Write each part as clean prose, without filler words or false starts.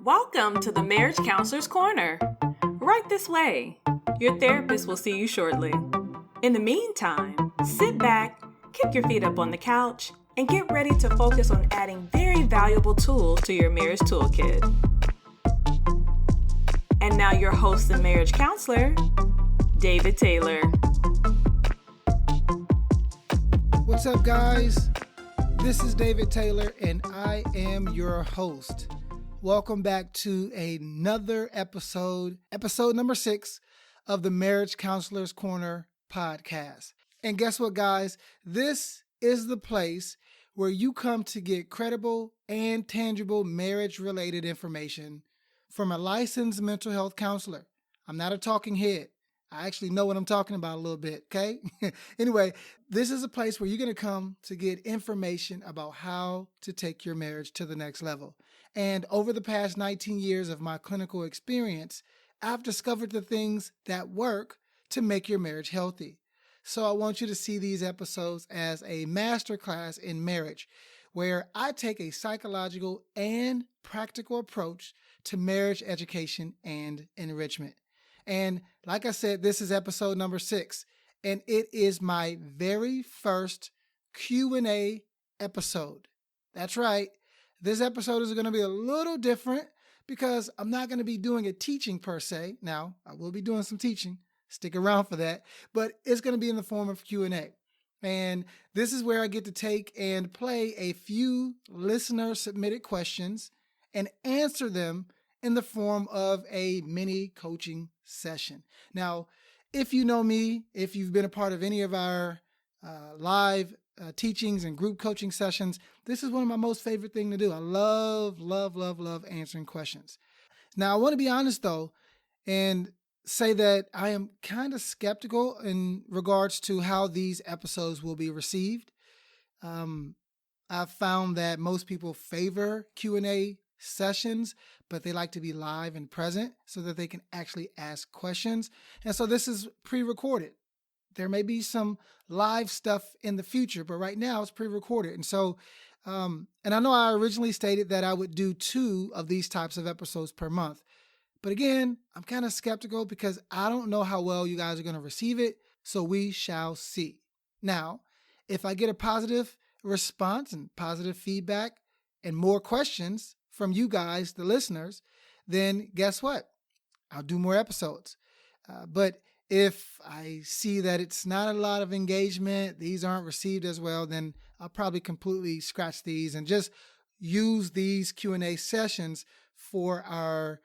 Welcome to the Marriage Counselor's Corner. Right this way. Your therapist will see you shortly. In the meantime, sit back, kick your feet up on the couch, and get ready to focus on adding very valuable tools to your marriage toolkit. And now your host and marriage counselor, David Taylor. What's up, guys? This is David Taylor, and I am your host. Welcome back to another episode number 6 of the Marriage Counselor's Corner podcast. And guess what, guys? This is the place where you come to get credible and tangible marriage-related information from a licensed mental health counselor. I'm not a talking head. I actually know what I'm talking about a little bit, okay? Anyway, this is a place where you're going to come to get information about how to take your marriage to the next level. And over the past 19 years of my clinical experience, I've discovered the things that work to make your marriage healthy. So I want you to see these episodes as a masterclass in marriage, where I take a psychological and practical approach to marriage education and enrichment. And like I said, this is episode number 6, and it is my very first Q&A episode. That's right. This episode is going to be a little different because I'm not going to be doing a teaching per se. Now, I will be doing some teaching. Stick around for that. But it's going to be in the form of Q&A. And this is where I get to take and play a few listener-submitted questions and answer them in the form of a mini coaching session. Now, if you know me, if you've been a part of any of our live teachings and group coaching sessions, this is one of my most favorite things to do. I love answering questions. Now, I want to be honest though, and say that I am kind of skeptical in regards to how these episodes will be received. I've found that most people favor Q&A sessions, but they like to be live and present so that they can actually ask questions. And so this is pre-recorded. There may be some live stuff in the future, but right now it's pre-recorded. And so, and I know I originally stated that I would do 2 of these types of episodes per month. But again, I'm kind of skeptical because I don't know how well you guys are going to receive it. So we shall see. Now, if I get a positive response and positive feedback and more questions from you guys, the listeners, then guess what? I'll do more episodes. But if I see that it's not a lot of engagement, these aren't received as well, then I'll probably completely scratch these and just use these Q&A sessions for our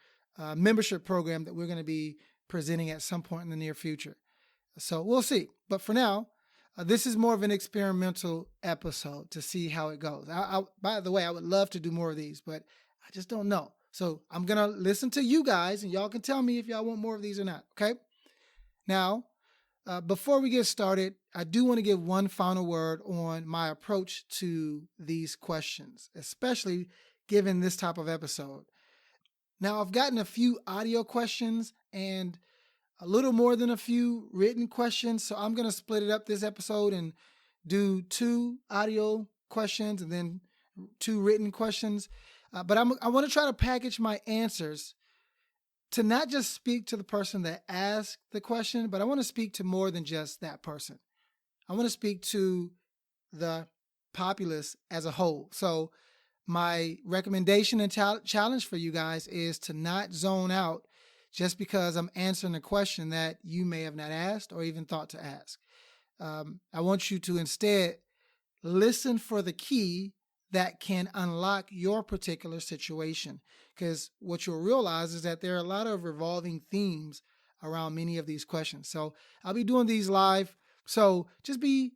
membership program that we're going to be presenting at some point in the near future. So we'll see. But for now, this is more of an experimental episode to see how it goes. By the way, I would love to do more of these, but I just don't know. So I'm going to listen to you guys and y'all can tell me if y'all want more of these or not. Okay. Now, before we get started, I do want to give one final word on my approach to these questions, especially given this type of episode. Now, I've gotten a few audio questions and a little more than a few written questions. So I'm going to split it up this episode and do 2 audio questions and then 2 written questions. But I want to try to package my answers to not just speak to the person that asked the question, but I want to speak to more than just that person. I want to speak to the populace as a whole. So my recommendation and challenge for you guys is to not zone out just because I'm answering a question that you may have not asked or even thought to ask. I want you to instead listen for the key that can unlock your particular situation. Because what you'll realize is that there are a lot of revolving themes around many of these questions. So I'll be doing these live. So just be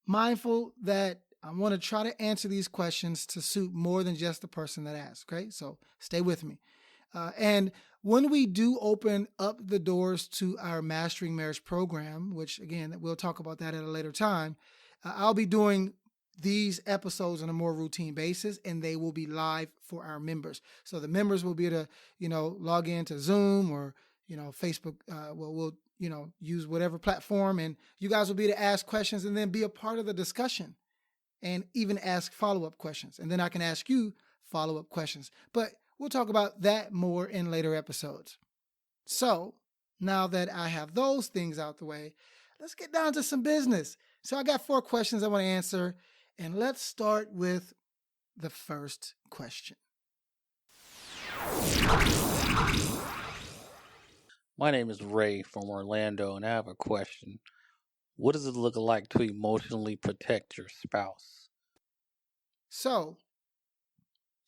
mindful that I want to try to answer these questions to suit more than just the person that asked. Okay, so stay with me. And when we do open up the doors to our Mastering Marriage program, which again, we'll talk about that at a later time, I'll be doing these episodes on a more routine basis, and they will be live for our members. So the members will be able to, log into Zoom or, Facebook. We'll use whatever platform, and you guys will be able to ask questions and then be a part of the discussion and even ask follow-up questions. And then I can ask you follow-up questions. But we'll talk about that more in later episodes. So now that I have those things out the way, let's get down to some business. So I got 4 questions I want to answer, and let's start with the first question. My name is Ray from Orlando, and I have a question. What does it look like to emotionally protect your spouse? So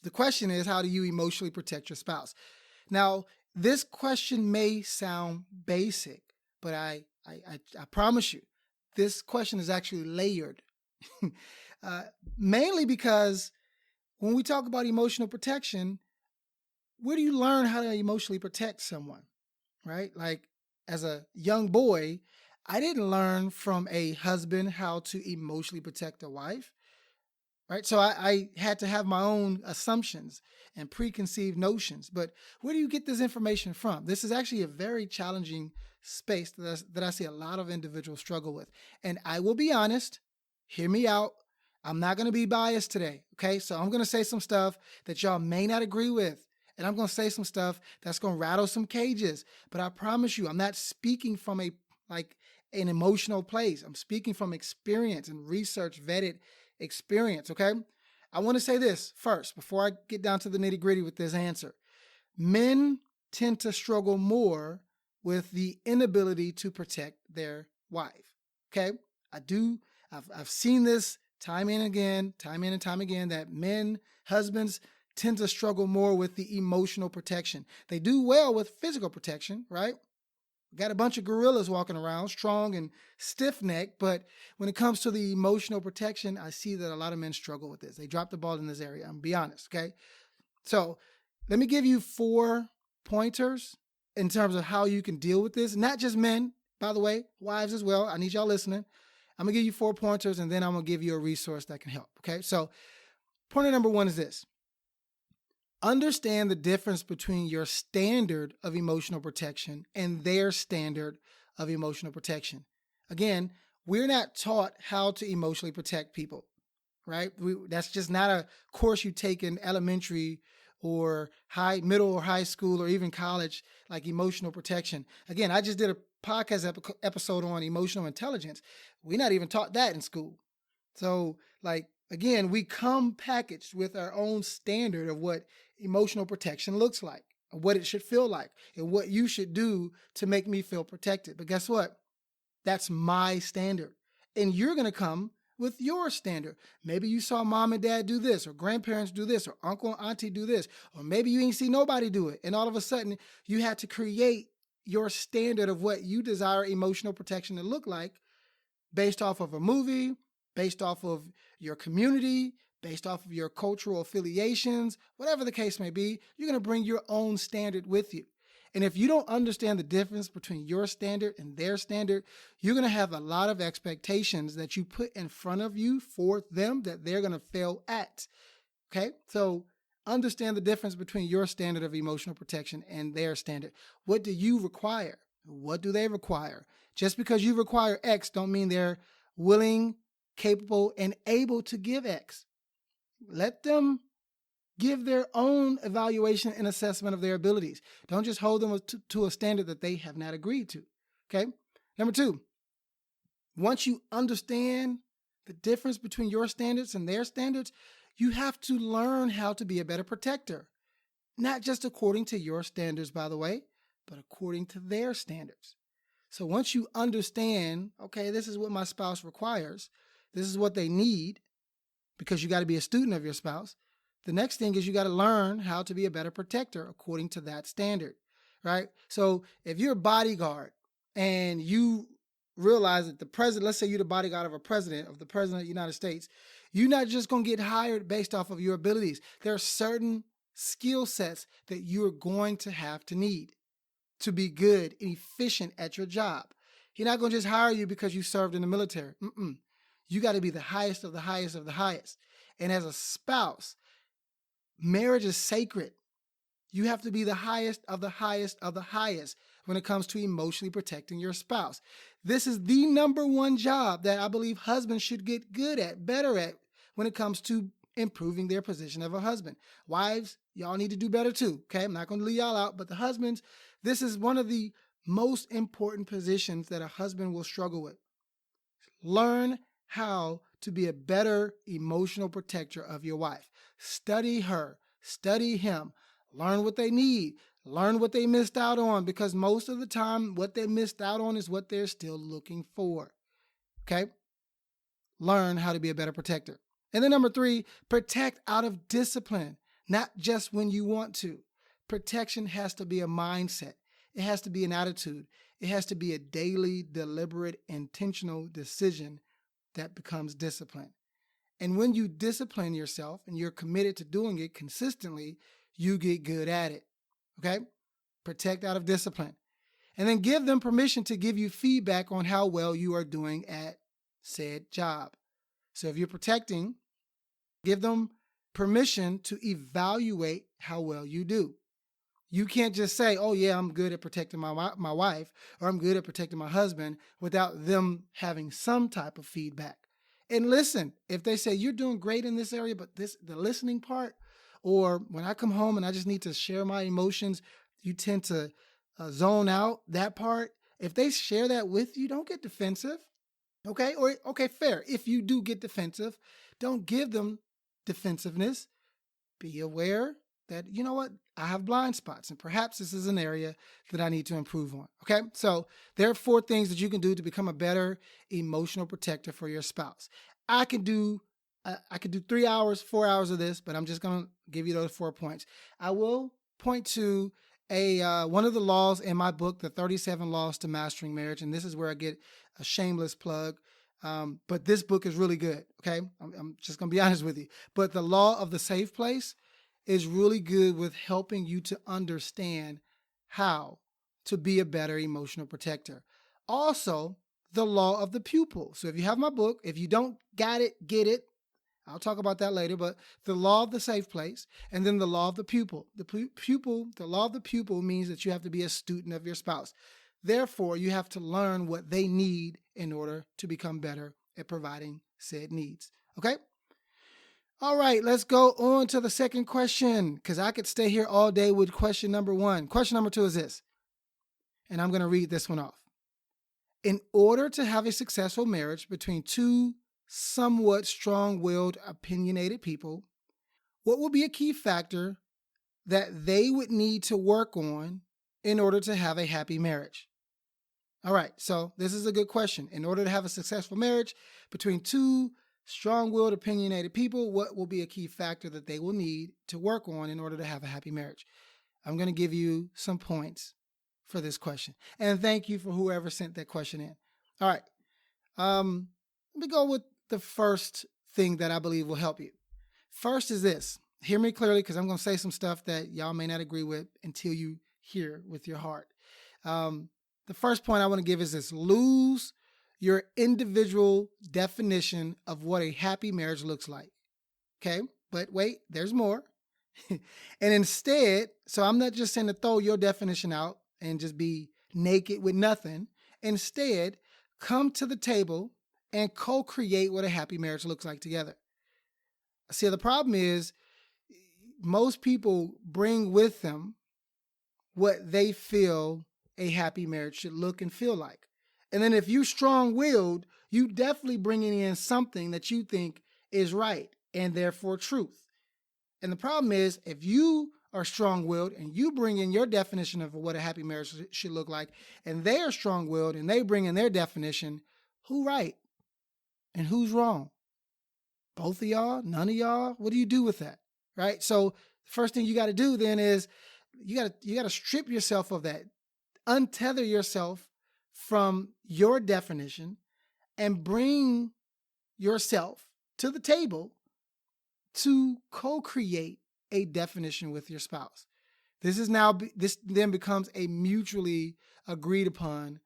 the question is, how do you emotionally protect your spouse? Now, this question may sound basic, but I promise you, this question is actually layered. Mainly because when we talk about emotional protection, where do you learn how to emotionally protect someone, right? Like as a young boy, I didn't learn from a husband how to emotionally protect a wife, right? So I had to have my own assumptions and preconceived notions. But where do you get this information from? This is actually a very challenging space that I see a lot of individuals struggle with. And I will be honest, hear me out. I'm not going to be biased today, okay? So I'm going to say some stuff that y'all may not agree with. And I'm going to say some stuff that's going to rattle some cages. But I promise you, I'm not speaking from an emotional place. I'm speaking from experience and research vetted experience, okay? I want to say this first before I get down to the nitty gritty with this answer. Men tend to struggle more with the inability to protect their wife, okay? I've seen this time in and time again, that husbands tend to struggle more with the emotional protection. They do well with physical protection, right? Got a bunch of gorillas walking around, strong and stiff-necked, but when it comes to the emotional protection, I see that a lot of men struggle with this. They drop the ball in this area, I'm gonna be honest, okay? So let me give you 4 pointers in terms of how you can deal with this. Not just men, by the way, wives as well. I need y'all listening. I'm gonna give you 4 pointers, and then I'm gonna give you a resource that can help, okay? So pointer number 1 is this. Understand the difference between your standard of emotional protection and their standard of emotional protection. Again, we're not taught how to emotionally protect people, right? That's just not a course you take in elementary or middle or high school or even college, like emotional protection. Again, I just did a podcast episode on emotional intelligence. We're not even taught that in school. So, again, we come packaged with our own standard of what emotional protection looks like, what it should feel like, and what you should do to make me feel protected. But guess what? That's my standard. And you're going to come with your standard. Maybe you saw mom and dad do this, or grandparents do this, or uncle and auntie do this, or maybe you ain't see nobody do it. And all of a sudden, you had to create your standard of what you desire emotional protection to look like based off of a movie, based off of your community, based off of your cultural affiliations, whatever the case may be. You're going to bring your own standard with you. And if you don't understand the difference between your standard and their standard, you're going to have a lot of expectations that you put in front of you for them that they're going to fail at. Okay? So understand the difference between your standard of emotional protection and their standard. What do you require? What do they require? Just because you require X don't mean they're willing, capable, and able to give X. Let them give their own evaluation and assessment of their abilities. Don't just hold them to a standard that they have not agreed to. Okay? Number 2, once you understand the difference between your standards and their standards, you have to learn how to be a better protector. Not just according to your standards, by the way, but according to their standards. So once you understand, okay, this is what my spouse requires, this is what they need, because you got to be a student of your spouse. The next thing is you got to learn how to be a better protector according to that standard, right? So if you're a bodyguard and you realize that the president, let's say you're the bodyguard of the president of the United States, you're not just going to get hired based off of your abilities. There are certain skill sets that you're going to have to need to be good and efficient at your job. He's not going to just hire you because you served in the military. You got to be the highest of the highest of the highest. And as a spouse, marriage is sacred. You have to be the highest of the highest of the highest when it comes to emotionally protecting your spouse. This is the number 1 job that I believe husbands should get good at, better at, when it comes to improving their position of a husband. Wives, y'all need to do better too, okay? I'm not going to leave y'all out, but the husbands, this is one of the most important positions that a husband will struggle with. Learn how to be a better emotional protector of your wife. Study her, study him, learn what they need, learn what they missed out on, because most of the time what they missed out on is what they're still looking for. Okay? Learn how to be a better protector. And then number 3, protect out of discipline, not just when you want to. Protection has to be a mindset. It has to be an attitude. It has to be a daily, deliberate, intentional decision that becomes discipline. And when you discipline yourself and you're committed to doing it consistently, you get good at it. Okay? Protect out of discipline. And then give them permission to give you feedback on how well you are doing at said job. So if you're protecting, give them permission to evaluate how well you do. You can't just say, oh yeah, I'm good at protecting my wife, or I'm good at protecting my husband, without them having some type of feedback. And listen, if they say you're doing great in this area, but the listening part, or when I come home and I just need to share my emotions, you tend to zone out that part. If they share that with you, don't get defensive. Okay? Or, okay, fair. If you do get defensive, don't give them defensiveness. Be aware that, you know what, I have blind spots, and perhaps this is an area that I need to improve on. Okay? So there are 4 things that you can do to become a better emotional protector for your spouse. I could do 3 hours, 4 hours of this, but I'm just going to give you those 4 points. I will point to one of the laws in my book, The 37 Laws to Mastering Marriage, and this is where I get a shameless plug. But this book is really good, okay? I'm just going to be honest with you. But the Law of the Safe Place is really good with helping you to understand how to be a better emotional protector. Also, the Law of the Pupil. So if you have my book, if you don't got it, get it. I'll talk about that later, but the Law of the Safe Place, and then the Law of the Pupil. The Law of the Pupil means that you have to be a student of your spouse. Therefore, you have to learn what they need in order to become better at providing said needs. Okay? All right, let's go on to the second question, because I could stay here all day with question number 1. Question number 2 is this, and I'm going to read this one off. In order to have a successful marriage between 2 somewhat strong-willed, opinionated people, what will be a key factor that they would need to work on in order to have a happy marriage? All right, so this is a good question. In order to have a successful marriage between 2 strong-willed, opinionated people, what will be a key factor that they will need to work on in order to have a happy marriage? I'm going to give you some points for this question. And thank you for whoever sent that question in. All right, let me go with the first thing that I believe will help you. First is this. Hear me clearly, because I'm going to say some stuff that y'all may not agree with until you hear with your heart. The first point I want to give is this. Lose your individual definition of what a happy marriage looks like. Okay? But wait, there's more. And instead, so I'm not just saying to throw your definition out and just be naked with nothing. Instead, come to the table and co-create what a happy marriage looks like together. See, the problem is most people bring with them what they feel a happy marriage should look and feel like. And then if you're strong-willed, you definitely bringing in something that you think is right and therefore truth. And the problem is, if you are strong-willed and you bring in your definition of what a happy marriage should look like, and they are strong-willed and they bring in their definition, who's right and who's wrong? Both of y'all? None of y'all? What do you do with that? Right? So the first thing you got to do then is you got to strip yourself of that. Untether yourself from your definition and bring yourself to the table to co-create a definition with your spouse. This then becomes a mutually agreed upon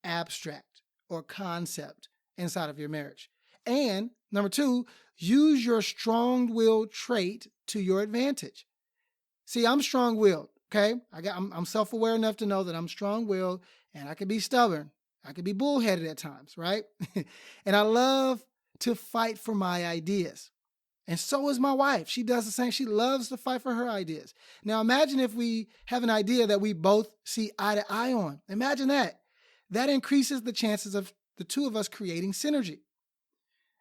abstract or concept inside of your marriage. And number 2, use your strong-willed trait to your advantage. See, I'm strong-willed, okay? I'm self-aware enough to know that I'm strong-willed and I can be stubborn. I can be bullheaded at times, right? And I love to fight for my ideas. And so is my wife. She does the same. She loves to fight for her ideas. Now, imagine if we have an idea that we both see eye to eye on. Imagine that. That increases the chances of the two of us creating synergy,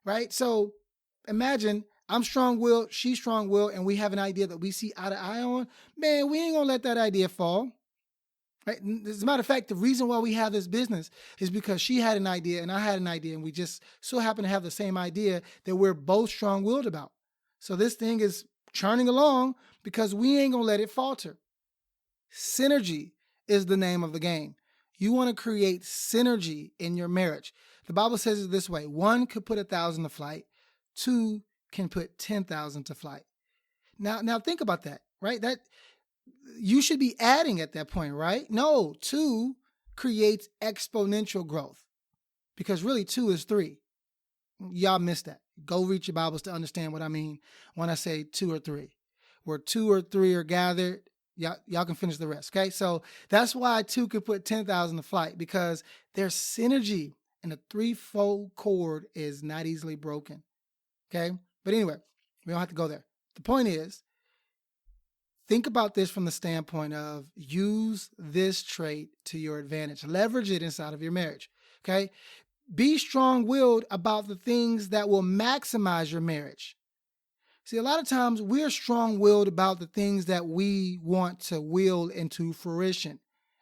right? So imagine I'm strong willed, she's strong willed, and we have an idea that we see eye to eye on. Man, we ain't gonna let that idea fall. Right? As a matter of fact, the reason why we have this business is because she had an idea and I had an idea, and we just so happen to have the same idea that we're both strong willed about. So this thing is churning along because we ain't gonna let it falter. Synergy is the name of the game. You want to create synergy in your marriage. The Bible says it this way: one could put 1,000 to flight, two can put 10,000 to flight. Now think about that, right? That you should be adding at that point, right? No, two creates exponential growth because really two is three. Y'all missed that. Go read your Bibles to understand what I mean when I say two or three. Where two or three are gathered, y'all can finish the rest, okay? So that's why two could put 10,000 to flight, because there's synergy and the threefold cord is not easily broken, okay? But anyway, we don't have to go there. The point is, think about this from the standpoint of use this trait to your advantage. Leverage it inside of your marriage, okay? Be strong-willed about the things that will maximize your marriage. See, a lot of times we're strong-willed about the things that we want to will into fruition,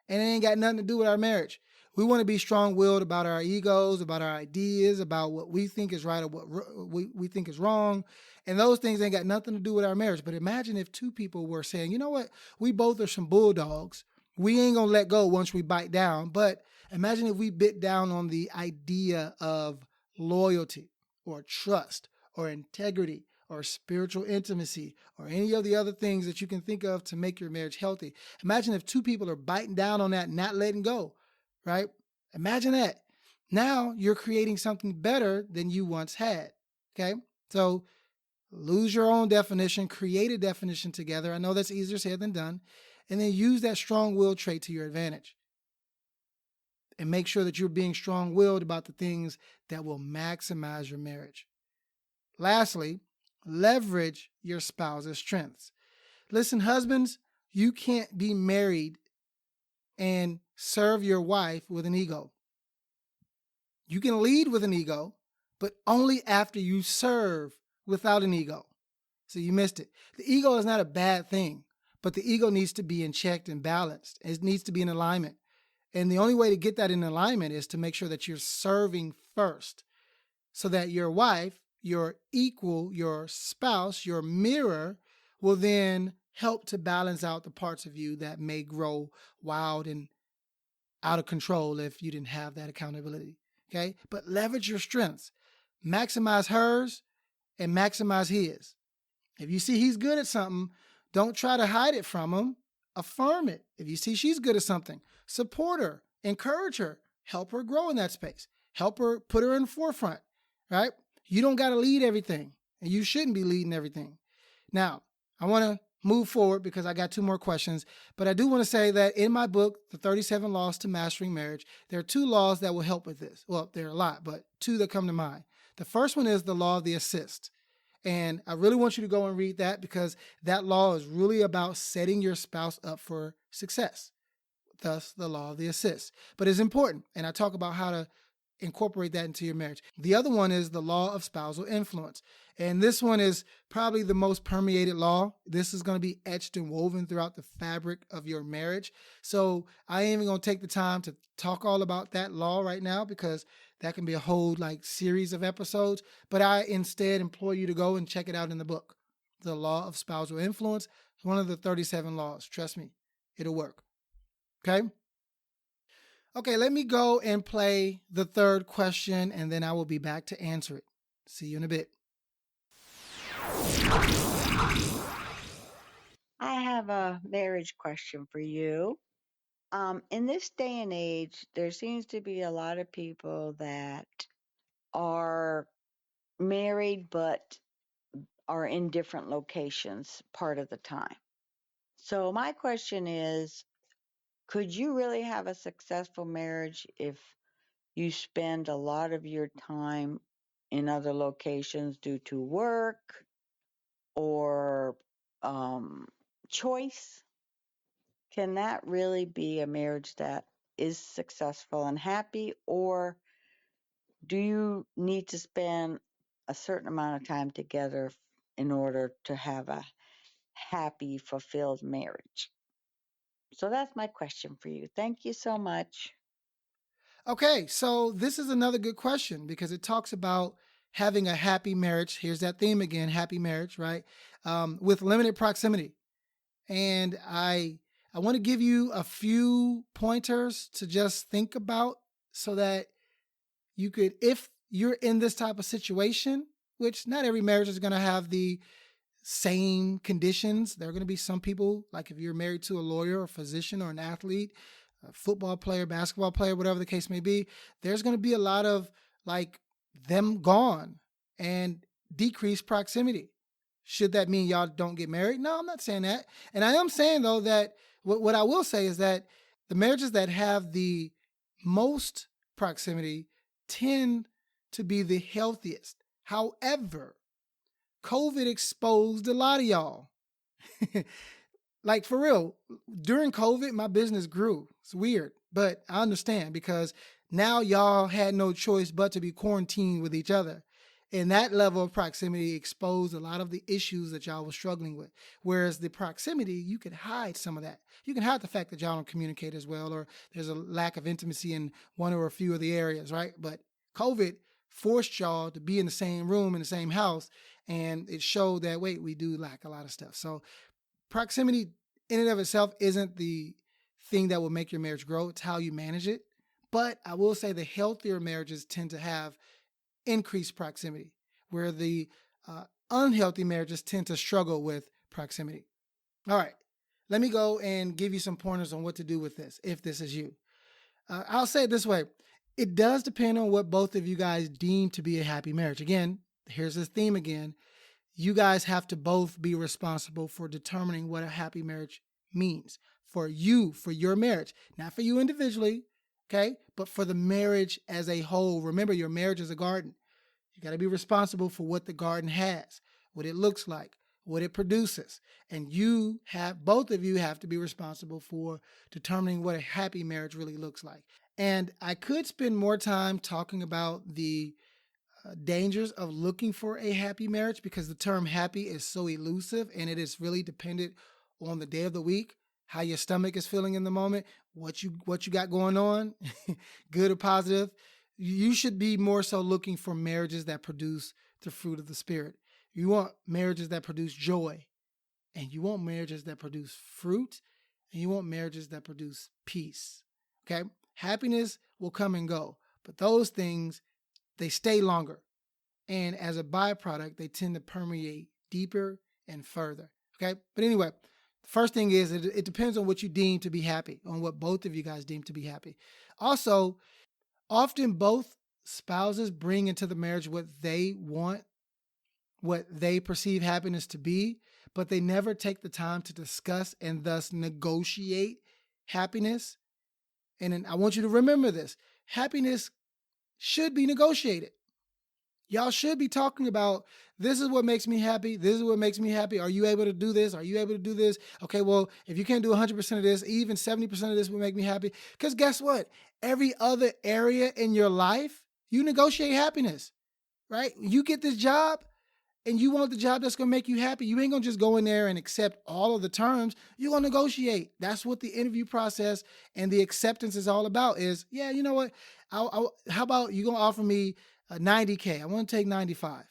and it ain't got nothing to do with our marriage. We want to be strong-willed about our egos, about our ideas, about what we think is right or what we think is wrong, and those things ain't got nothing to do with our marriage. But imagine if two people were saying, you know what, we both are some bulldogs. We ain't gonna let go once we bite down, but imagine if we bit down on the idea of loyalty or trust or integrity or spiritual intimacy or any of the other things that you can think of to make your marriage healthy. Imagine if two people are biting down on that, not letting go, right? Imagine that. Now you're creating something better than you once had, okay? So lose your own definition, create a definition together. I know that's easier said than done. And then use that strong-willed trait to your advantage. And make sure that you're being strong-willed about the things that will maximize your marriage. Lastly, leverage your spouse's strengths. Listen, husbands, you can't be married and serve your wife with an ego. You can lead with an ego, but only after you serve without an ego. So you missed it. The ego is not a bad thing, but the ego needs to be in check and balanced. It needs to be in alignment. And the only way to get that in alignment is to make sure that you're serving first, so that your wife, your equal, your spouse, your mirror will then help to balance out the parts of you that may grow wild and out of control if you didn't have that accountability, okay? But leverage your strengths. Maximize hers and maximize his. If you see he's good at something, don't try to hide it from him. Affirm it. If you see she's good at something, support her, encourage her, help her grow in that space. Help her, put her in the forefront, right? You don't got to lead everything, and you shouldn't be leading everything. Now, I want to move forward because I got two more questions, but I do want to say that in my book, The 37 Laws to Mastering Marriage, there are two laws that will help with this. Well, there are a lot, but two that come to mind. The first one is the law of the assist. And I really want you to go and read that, because that law is really about setting your spouse up for success. Thus, the law of the assist. But it's important, and I talk about how to incorporate that into your marriage. The other one is the law of spousal influence. And this one is probably the most permeated law. This is going to be etched and woven throughout the fabric of your marriage. So I ain't even going to take the time to talk all about that law right now, because that can be a whole series of episodes. But I instead implore you to go and check it out in the book. The law of spousal influence is one of the 37 laws. Trust me, it'll work. Okay? Okay, let me go and play the third question, and then I will be back to answer it. See you in a bit. I have a marriage question for you. In this day and age, there seems to be a lot of people that are married but are in different locations part of the time. So my question is, could you really have a successful marriage if you spend a lot of your time in other locations due to work, or choice, can that really be a marriage that is successful and happy? Or do you need to spend a certain amount of time together in order to have a happy, fulfilled marriage? So that's my question for you. Thank you so much. Okay, so this is another good question because it talks about having a happy marriage. Here's that theme again, happy marriage, right? With limited proximity. And I want to give you a few pointers to just think about so that you could, if you're in this type of situation, which not every marriage is going to have the same conditions. There are going to be some people, like if you're married to a lawyer, a physician, or an athlete, a football player, basketball player, whatever the case may be, there's going to be a lot of like them gone and decreased proximity. Should that mean y'all don't get married? No, I'm not saying that. And I am saying, though, that what I will say is that the marriages that have the most proximity tend to be the healthiest. However, COVID exposed a lot of y'all. Like for real, during COVID, my business grew. It's weird, but I understand because now y'all had no choice but to be quarantined with each other. And that level of proximity exposed a lot of the issues that y'all was struggling with. Whereas the proximity, you could hide some of that. You can hide the fact that y'all don't communicate as well, or there's a lack of intimacy in one or a few of the areas, right? But COVID forced y'all to be in the same room, in the same house, and it showed that, wait, we do lack a lot of stuff. So proximity in and of itself isn't the thing that will make your marriage grow. It's how you manage it. But I will say the healthier marriages tend to have increased proximity, where the unhealthy marriages tend to struggle with proximity. All right, let me go and give you some pointers on what to do with this if this is you. I'll say it this way. It does depend on what both of you guys deem to be a happy marriage. Again, here's this theme again. You guys have to both be responsible for determining what a happy marriage means for you, for your marriage, not for you individually, okay, but for the marriage as a whole. Remember, your marriage is a garden. You got to be responsible for what the garden has, what it looks like, what it produces. And both of you have to be responsible for determining what a happy marriage really looks like. And I could spend more time talking about the dangers of looking for a happy marriage because the term happy is so elusive and it is really dependent on the day of the week, how your stomach is feeling in the moment, what you got going on, good or positive. You should be more so looking for marriages that produce the fruit of the Spirit. You want marriages that produce joy, and you want marriages that produce fruit, and you want marriages that produce peace. Okay? Happiness will come and go, but those things, they stay longer. And as a byproduct, they tend to permeate deeper and further. Okay? But anyway, the first thing is it depends on what you deem to be happy, on what both of you guys deem to be happy. Also, often both spouses bring into the marriage what they want, what they perceive happiness to be, but they never take the time to discuss and thus negotiate happiness. And then I want you to remember this. Happiness should be negotiated. Y'all should be talking about, this is what makes me happy. This is what makes me happy. Are you able to do this? Are you able to do this? Okay, well, if you can't do 100% of this, even 70% of this will make me happy. Because guess what? Every other area in your life, you negotiate happiness, right? You get this job and you want the job that's going to make you happy. You ain't going to just go in there and accept all of the terms. You're going to negotiate. That's what the interview process and the acceptance is all about is, yeah, you know what? How about you going to offer me 90K? I want to take 95.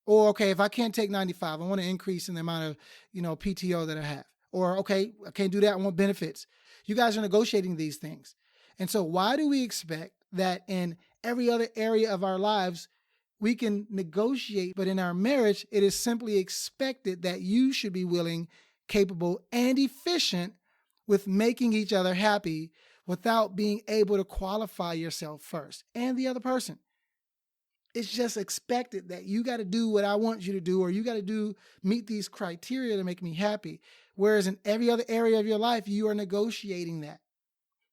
Or, okay, if I can't take 95, I want to increase in the amount of, PTO that I have. Or, okay, I can't do that. I want benefits. You guys are negotiating these things. And so why do we expect that in every other area of our lives, we can negotiate, but in our marriage, it is simply expected that you should be willing, capable, and efficient with making each other happy without being able to qualify yourself first and the other person. It's just expected that you got to do what I want you to do, or you got to meet these criteria to make me happy. Whereas in every other area of your life, you are negotiating that,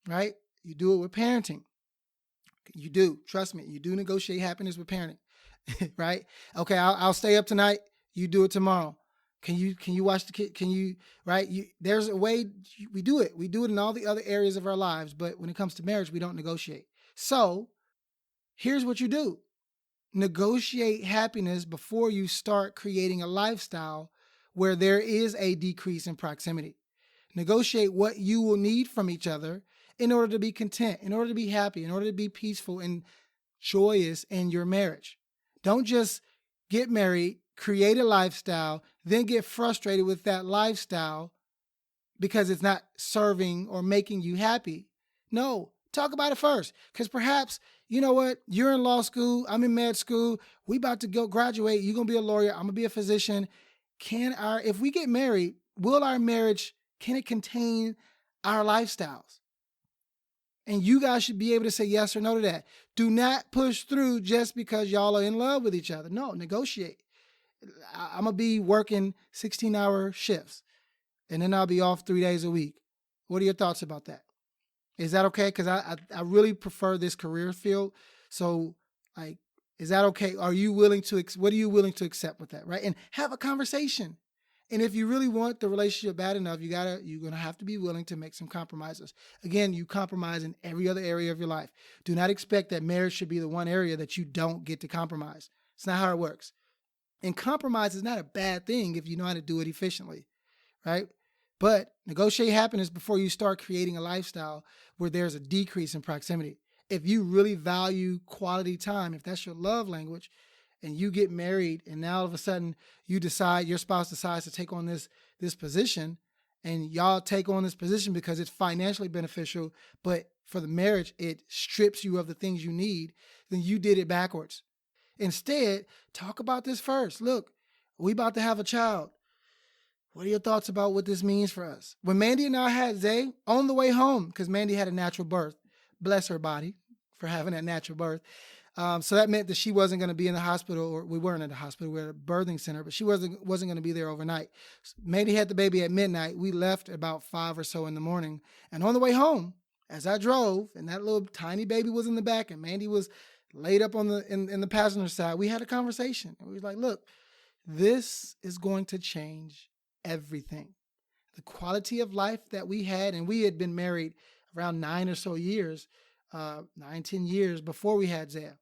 right? You do it with parenting. You do. Trust me, you do negotiate happiness with parenting, right? Okay, I'll stay up tonight. You do it tomorrow. Can you watch the kid? Can you, right? There's a way we do it. We do it in all the other areas of our lives, but when it comes to marriage, we don't negotiate. So here's what you do. Negotiate happiness before you start creating a lifestyle where there is a decrease in proximity. Negotiate what you will need from each other in order to be content, in order to be happy, in order to be peaceful and joyous in your marriage. Don't just get married, create a lifestyle, then get frustrated with that lifestyle because it's not serving or making you happy. No, talk about it first. Because perhaps, you know what, you're in law school, I'm in med school, we about to go graduate, you're going to be a lawyer, I'm going to be a physician. If we get married, will our marriage, can it contain our lifestyles? And you guys should be able to say yes or no to that. Do not push through just because y'all are in love with each other. No, negotiate. I'm going to be working 16-hour shifts, and then I'll be off 3 days a week. What are your thoughts about that? Is that okay? Because I really prefer this career field. So, like, is that okay? What are you willing to accept with that, right? And have a conversation. And if you really want the relationship bad enough, you're going to have to be willing to make some compromises. Again, you compromise in every other area of your life. Do not expect that marriage should be the one area that you don't get to compromise. It's not how it works. And compromise is not a bad thing if you know how to do it efficiently, right? But negotiate happiness before you start creating a lifestyle where there's a decrease in proximity. If you really value quality time, if that's your love language, and you get married and now all of a sudden your spouse decides to take on this position, and y'all take on this position because it's financially beneficial, but for the marriage, it strips you of the things you need, then you did it backwards. Instead, talk about this first. Look, we about to have a child. What are your thoughts about what this means for us? When Mandy and I had Zay on the way home, because Mandy had a natural birth, bless her body for having that natural birth. So that meant that she wasn't going to be in the hospital, or we weren't at the hospital, we were at a birthing center, but she wasn't going to be there overnight. Mandy had the baby at midnight. We left about 5 or so in the morning. And on the way home, as I drove, and that little tiny baby was in the back, and Mandy was laid up on in the passenger side, we had a conversation. And we was like, look, this is going to change everything. The quality of life that we had, and we had been married around 9 or so years, 9-10 years before we had Zaya.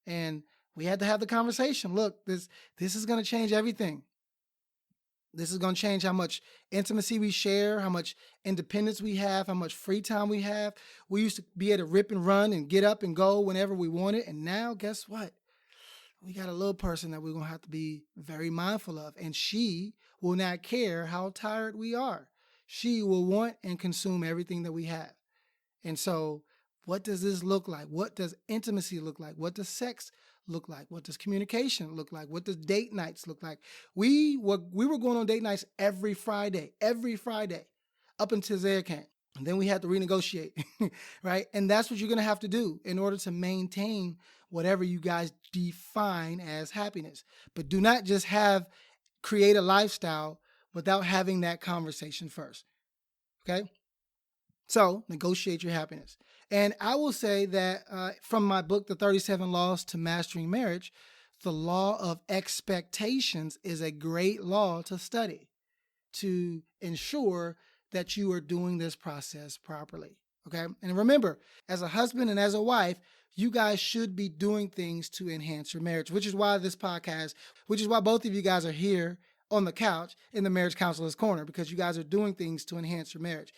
And we had to have the conversation. Look, this is going to change everything. This is going to change how much intimacy we share, how much independence we have, how much free time we have. We used to be able to rip and run and get up and go whenever we wanted. And now, guess what? We got a little person that we're going to have to be very mindful of. And she will not care how tired we are. She will want and consume everything that we have. And so, what does this look like? What does intimacy look like? What does sex look like? What does communication look like? What does date nights look like? We were going on date nights every Friday, up until Zaya came. And then we had to renegotiate, right? And that's what you're going to have to do in order to maintain whatever you guys define as happiness. But do not just create a lifestyle without having that conversation first, okay? So negotiate your happiness. And I will say that from my book, The 37 Laws to Mastering Marriage, the law of expectations is a great law to study to ensure that you are doing this process properly. Okay. And remember, as a husband and as a wife, you guys should be doing things to enhance your marriage, which is why this podcast, which is why both of you guys are here on the couch in the Marriage Counselor's Corner, because you guys are doing things to enhance your marriage.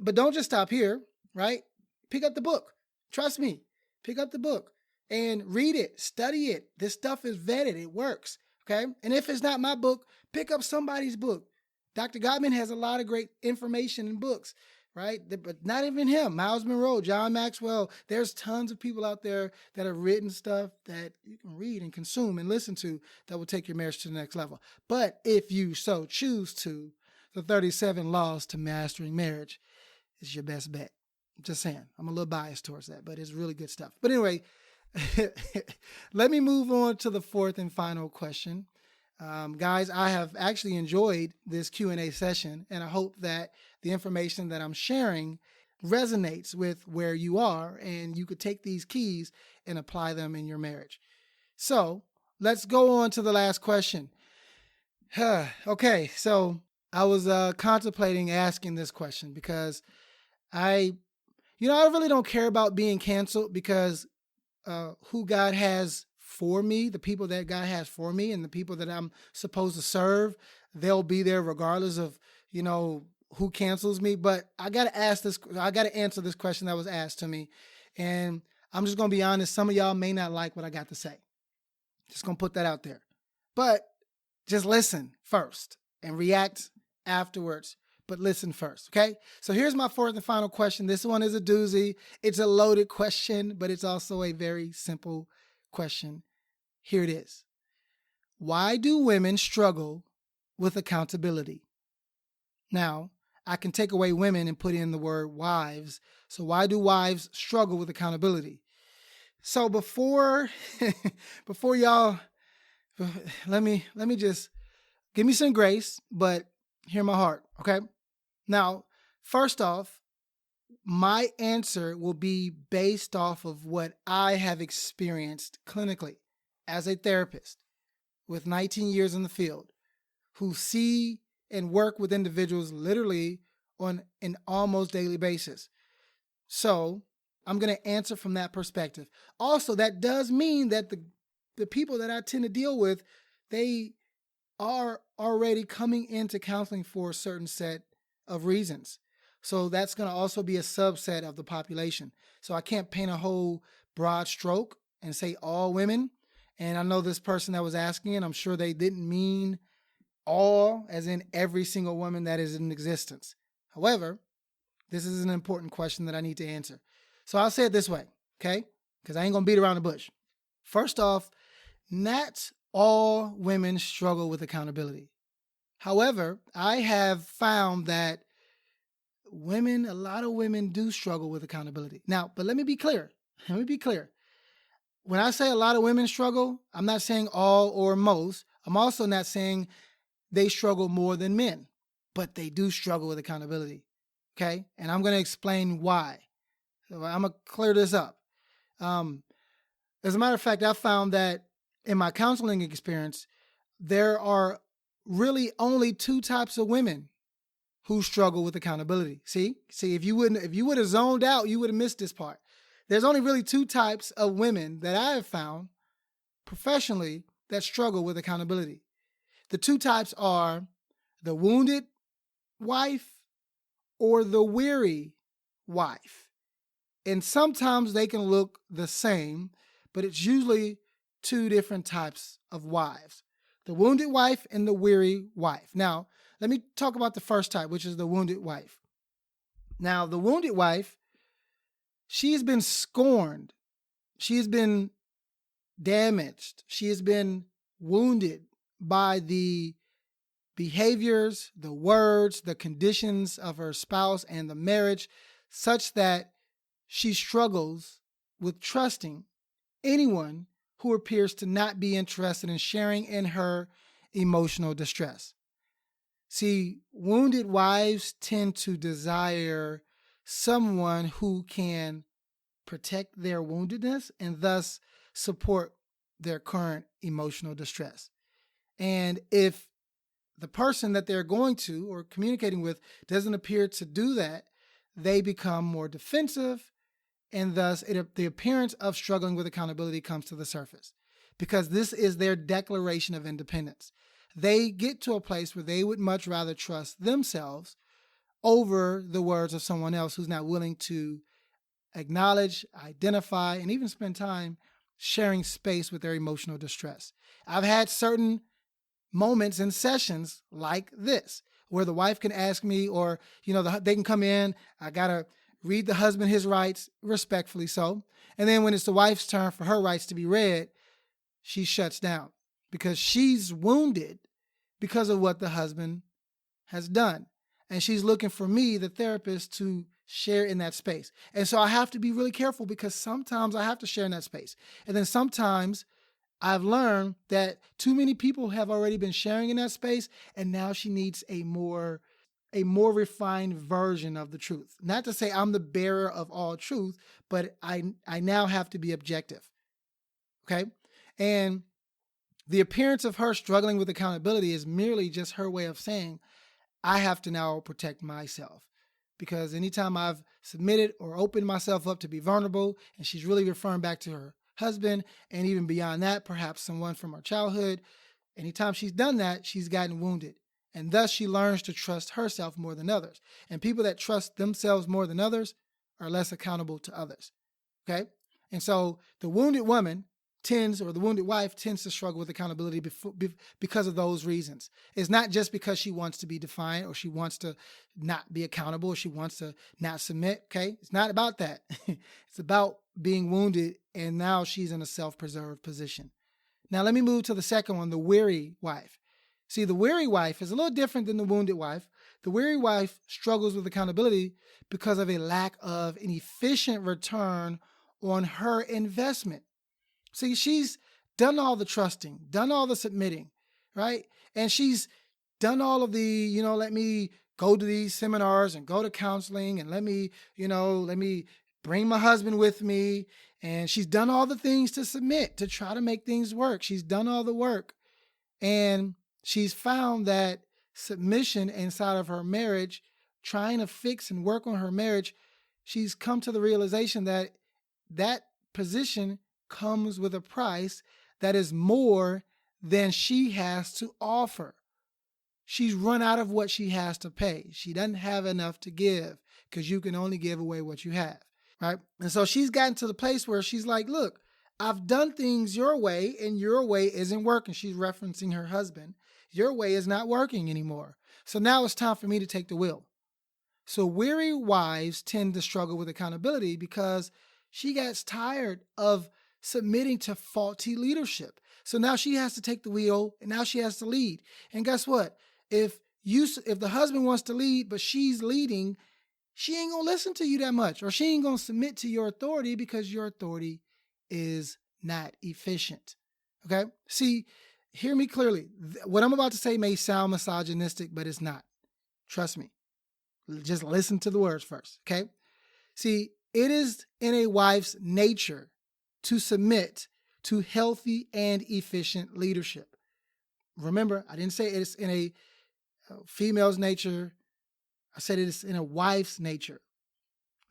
But don't just stop here, right? Pick up the book. Trust me, pick up the book and read it, study it. This stuff is vetted. It works. Okay. And if it's not my book, pick up somebody's book. Dr. Gottman has a lot of great information in books, right? But not even him. Miles Monroe, John Maxwell. There's tons of people out there that have written stuff that you can read and consume and listen to that will take your marriage to the next level. But if you so choose to, the 37 Laws to Mastering Marriage is your best bet. Just saying. I'm a little biased towards that, but it's really good stuff. But anyway, let me move on to the fourth and final question. Guys, I have actually enjoyed this Q&A session, and I hope that the information that I'm sharing resonates with where you are, and you could take these keys and apply them in your marriage. So let's go on to the last question. Okay, so I was contemplating asking this question because I, I really don't care about being canceled because who God has for me, the people that God has for me, and the people that I'm supposed to serve, they'll be there regardless of, who cancels me. But I got to answer this question that was asked to me. And I'm just going to be honest, some of y'all may not like what I got to say. Just going to put that out there. But just listen first and react afterwards. But listen first, okay? So here's my fourth and final question. This one is a doozy. It's a loaded question, but it's also a very simple question. Here it is. Why do women struggle with accountability? Now, I can take away women and put in the word wives. So why do wives struggle with accountability? So before y'all, let me just give me some grace, but hear my heart, okay? Now, first off, my answer will be based off of what I have experienced clinically as a therapist with 19 years in the field who see and work with individuals literally on an almost daily basis. So I'm going to answer from that perspective. Also, that does mean that the people that I tend to deal with, they are already coming into counseling for a certain set of reasons. So that's going to also be a subset of the population. So I can't paint a whole broad stroke and say all women. And I know this person that was asking, and I'm sure they didn't mean all, as in every single woman that is in existence. However, this is an important question that I need to answer. So I'll say it this way, okay? Because I ain't going to beat around the bush. First off, not all women struggle with accountability. However, I have found that a lot of women do struggle with accountability. Now, but let me be clear. When I say a lot of women struggle, I'm not saying all or most. I'm also not saying they struggle more than men, but they do struggle with accountability. Okay? And I'm going to explain why. So I'm going to clear this up. As a matter of fact, I found that in my counseling experience, there are really only two types of women who struggle with accountability. See, if you would have zoned out, you would have missed this part. There's only really two types of women that I have found professionally that struggle with accountability. The two types are the wounded wife or the weary wife. And sometimes they can look the same, but it's usually two different types of wives. The wounded wife and the weary wife. Now, let me talk about the first type, which is the wounded wife. Now, the wounded wife, she's been scorned. She has been damaged. She has been wounded by the behaviors, the words, the conditions of her spouse and the marriage, such that she struggles with trusting anyone who appears to not be interested in sharing in her emotional distress. See, wounded wives tend to desire someone who can protect their woundedness and thus support their current emotional distress. And if the person that they're going to or communicating with doesn't appear to do that, they become more defensive, and thus the appearance of struggling with accountability comes to the surface because this is their declaration of independence. They get to a place where they would much rather trust themselves over the words of someone else who's not willing to acknowledge, identify, and even spend time sharing space with their emotional distress. I've had certain moments and sessions like this where the wife can ask me, or they can come in, I gotta read the husband his rights, respectfully so, and then when it's the wife's turn for her rights to be read, she shuts down because she's wounded because of what the husband has done, and she's looking for me, the therapist, to share in that space. And so I have to be really careful because sometimes I have to share in that space, and then sometimes I've learned that too many people have already been sharing in that space, and now she needs a more refined version of the truth. Not to say I'm the bearer of all truth, but I now have to be objective. Okay? And The appearance of her struggling with accountability is merely just her way of saying, I have to now protect myself. Because anytime I've submitted or opened myself up to be vulnerable, and she's really referring back to her husband, and even beyond that, perhaps someone from her childhood, anytime she's done that, she's gotten wounded. And thus she learns to trust herself more than others. And people that trust themselves more than others are less accountable to others. Okay? And so the wounded woman the wounded wife tends to struggle with accountability because of those reasons. It's not just because she wants to be defiant or she wants to not be accountable or she wants to not submit. Okay? It's not about that. It's about being wounded, and now she's in a self-preserved position. Now let me move to the second one, the weary wife. See, the weary wife is a little different than the wounded wife. The weary wife struggles with accountability because of a lack of an efficient return on her investment. See, she's done all the trusting, done all the submitting, right? And she's done all of the, let me go to these seminars and go to counseling and let me bring my husband with me. And she's done all the things to submit, to try to make things work. She's done all the work. And she's found that submission inside of her marriage, trying to fix and work on her marriage, she's come to the realization that that position comes with a price that is more than she has to offer. She's run out of what she has to pay. She doesn't have enough to give because you can only give away what you have, right? And so she's gotten to the place where she's like, look, I've done things your way and your way isn't working. She's referencing her husband. Your way is not working anymore. So now it's time for me to take the wheel. So weary wives tend to struggle with accountability because she gets tired of submitting to faulty leadership. So now she has to take the wheel and now she has to lead. And guess what? If the husband wants to lead, but she's leading, she ain't gonna listen to you that much, or she ain't gonna submit to your authority because your authority is not efficient. Okay? See, hear me clearly. What I'm about to say may sound misogynistic, but it's not. Trust me. Just listen to the words first. Okay? See, it is in a wife's nature to submit to healthy and efficient leadership. Remember, I didn't say it's in a female's nature. I said it is in a wife's nature.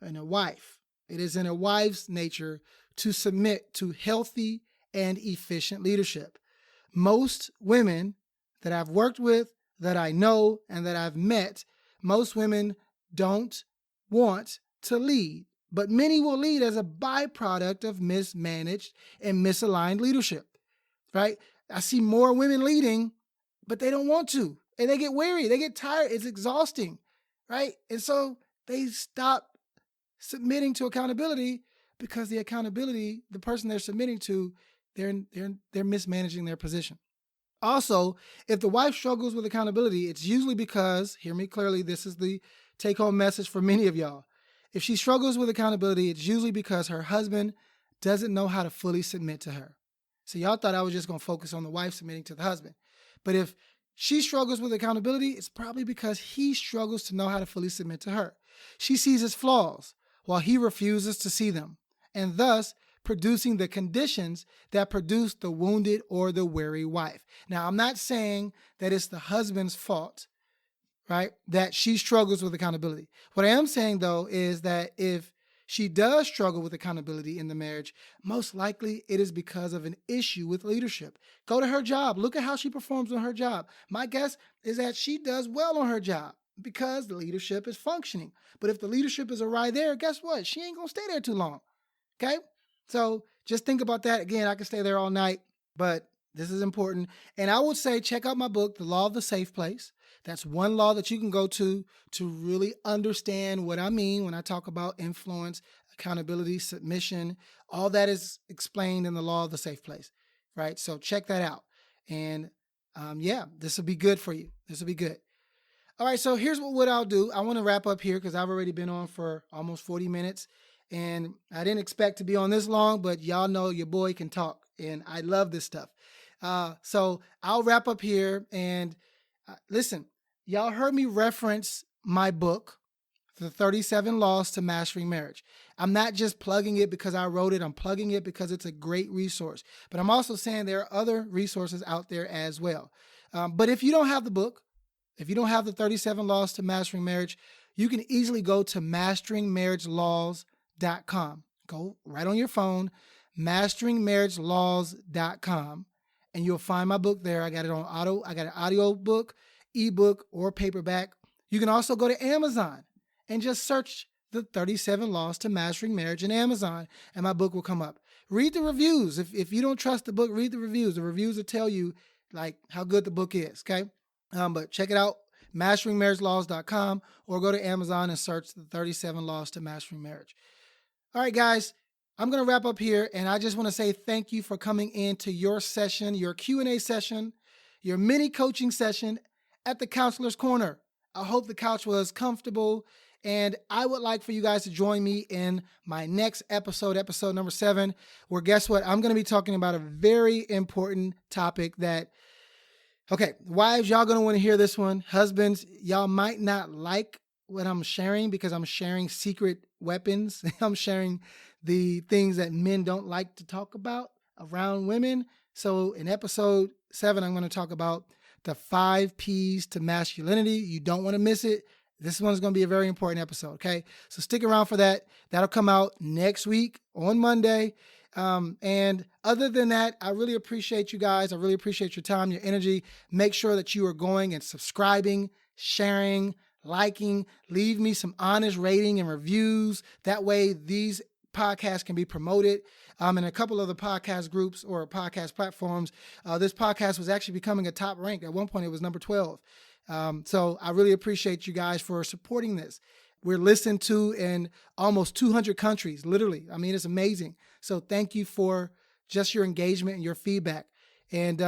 In a wife. It is in a wife's nature to submit to healthy and efficient leadership. Most women that I've worked with, that I know, and that I've met, most women don't want to lead. But many will lead as a byproduct of mismanaged and misaligned leadership, right? I see more women leading, but they don't want to. And they get weary. They get tired. It's exhausting, right? And so they stop submitting to accountability because the person they're submitting to, they're mismanaging their position. Also, if the wife struggles with accountability, it's usually because, hear me clearly, this is the take-home message for many of y'all. If she struggles with accountability, it's usually because her husband doesn't know how to fully submit to her. So y'all thought I was just going to focus on the wife submitting to the husband. But if she struggles with accountability, it's probably because he struggles to know how to fully submit to her. She sees his flaws while he refuses to see them, and thus producing the conditions that produce the wounded or the weary wife. Now, I'm not saying that it's the husband's fault, right, that she struggles with accountability. What I am saying, though, is that if she does struggle with accountability in the marriage, most likely it is because of an issue with leadership. Go to her job. Look at how she performs on her job. My guess is that she does well on her job because the leadership is functioning. But if the leadership is awry there, guess what? She ain't going to stay there too long. Okay? So just think about that. Again, I could stay there all night, but this is important. And I would say check out my book, The Law of the Safe Place. That's one law that you can go to really understand what I mean when I talk about influence, accountability, submission. All that is explained in The Law of the Safe Place, right? So check that out. And this will be good for you. This will be good. All right, so here's what I'll do. I want to wrap up here because I've already been on for almost 40 minutes. And I didn't expect to be on this long, but y'all know your boy can talk. And I love this stuff. So I'll wrap up here. And listen, y'all heard me reference my book, The 37 Laws to Mastering Marriage. I'm not just plugging it because I wrote it. I'm plugging it because it's a great resource. But I'm also saying there are other resources out there as well. But if you don't have the book, if you don't have the 37 Laws to Mastering Marriage, you can easily go to masteringmarriagelaws.com. Go right on your phone, masteringmarriagelaws.com, and you'll find my book there. I got it on I got an audio book, ebook, or paperback. You can also go to Amazon and just search the 37 Laws to Mastering Marriage in Amazon, and my book will come up. Read the reviews. If you don't trust the book, read the reviews. The reviews will tell you like how good the book is, okay? But check it out, masteringmarriagelaws.com, or go to Amazon and search the 37 Laws to Mastering Marriage. All right, guys, I'm going to wrap up here, and I just want to say thank you for coming into your session, your Q&A session, your mini coaching session at the Counselor's Corner. I hope the couch was comfortable, and I would like for you guys to join me in my next episode, episode number 7, where guess what? I'm going to be talking about a very important topic that, okay, wives, y'all going to want to hear this one. Husbands, y'all might not like what I'm sharing because I'm sharing secret weapons. I'm sharing the things that men don't like to talk about around women. So in episode 7, I'm going to talk about the 5 P's to masculinity. You don't want to miss it. This one's going to be a very important episode, okay? So stick around for that. That'll come out next week on Monday. And other than that, I really appreciate you guys. I really appreciate your time, your energy. Make sure that you are going and subscribing, sharing, liking, leave me some honest rating and reviews. That way these podcasts can be promoted. In a couple of the podcast groups or podcast platforms, this podcast was actually becoming a top rank. At one point, it was number 12. So I really appreciate you guys for supporting this. We're listened to in almost 200 countries, literally. I mean, it's amazing. So thank you for just your engagement and your feedback. And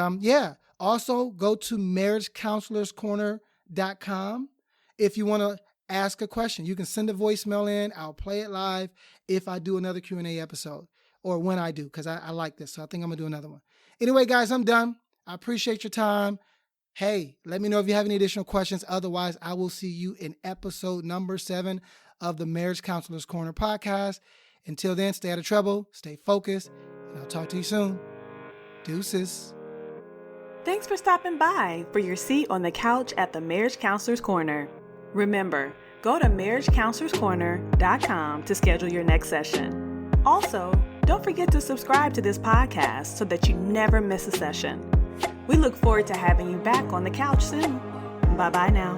also go to marriagecounselorscorner.com if you want to ask a question. You can send a voicemail in. I'll play it live if I do another Q&A episode, or when I do, because I like this. So I think I'm going to do another one. Anyway, guys, I'm done. I appreciate your time. Hey, let me know if you have any additional questions. Otherwise, I will see you in episode number 7 of the Marriage Counselor's Corner podcast. Until then, stay out of trouble, stay focused, and I'll talk to you soon. Deuces. Thanks for stopping by for your seat on the couch at the Marriage Counselor's Corner. Remember, go to marriagecounselorscorner.com to schedule your next session. Also, don't forget to subscribe to this podcast so that you never miss a session. We look forward to having you back on the couch soon. Bye-bye now.